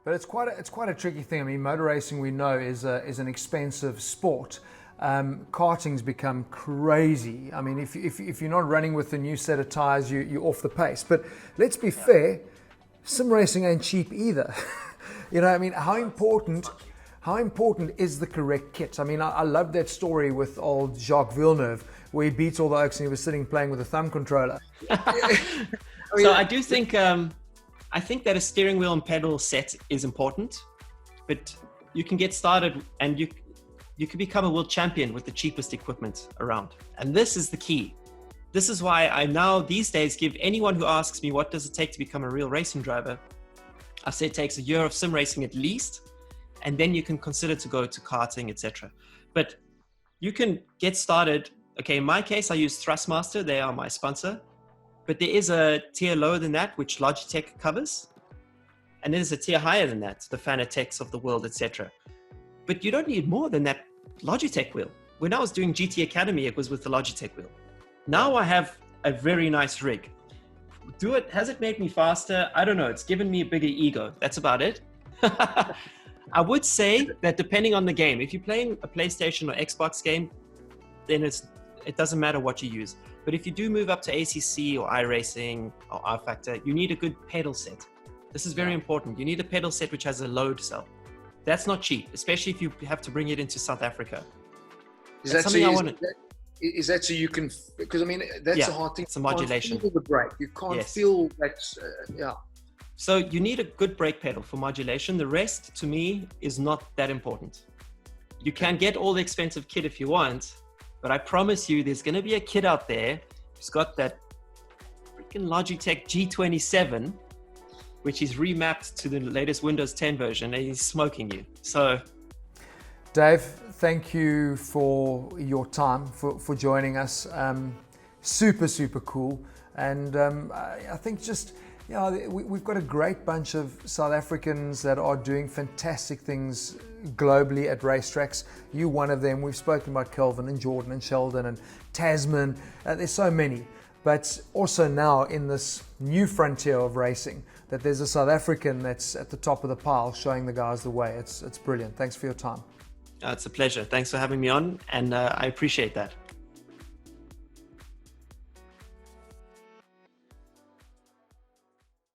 But it's quite a tricky thing. I mean, motor racing, we know, is an expensive sport. Karting's become crazy. I mean, if you're not running with the new set of tires, you're off the pace. But let's be fair, sim racing ain't cheap either. You know, I mean, how important is the correct kit? I mean, I love that story with old Jacques Villeneuve, where he beats all the oaks and he was sitting playing with a thumb controller. So I do think, I think that a steering wheel and pedal set is important, but you can get started and you can become a world champion with the cheapest equipment around. And this is the key. This is why I now these days give anyone who asks me, what does it take to become a real racing driver? I say it takes a year of sim racing at least, and then you can consider to go to karting, etc. But you can get started. Okay, in my case, I use Thrustmaster. They are my sponsor. But there is a tier lower than that, which Logitech covers. And there's a tier higher than that, the Fanatec's of the world, etc. But you don't need more than that Logitech wheel. When I was doing GT Academy, it was with the Logitech wheel. Now I have a very nice rig. Has it made me faster? I don't know. It's given me a bigger ego. That's about it. I would say that depending on the game, if you're playing a PlayStation or Xbox game, then it doesn't matter what you use. But if you do move up to ACC or iRacing or R-Factor, you need a good pedal set. This is very important. You need a pedal set which has a load cell. That's not cheap, especially if you have to bring it into South Africa. Is that so you can, because I mean, that's a hard thing. It's a modulation. You can't feel the brake. You can't feel that, So you need a good brake pedal for modulation. The rest, to me, is not that important. You can get all the expensive kit if you want, but I promise you there's going to be a kid out there who's got that freaking Logitech G27, which is remapped to the latest Windows 10 version, and he's smoking you. So, Dave, thank you for your time, for joining us. Super, super cool. And I think just, you know, we've got a great bunch of South Africans that are doing fantastic things globally at racetracks. You're one of them. We've spoken about Kelvin and Jordan and Sheldon and Tasman. There's so many. But also now in this new frontier of racing, that there's a South African that's at the top of the pile showing the guys the way. It's brilliant. Thanks for your time. It's a pleasure. Thanks for having me on, and I appreciate that.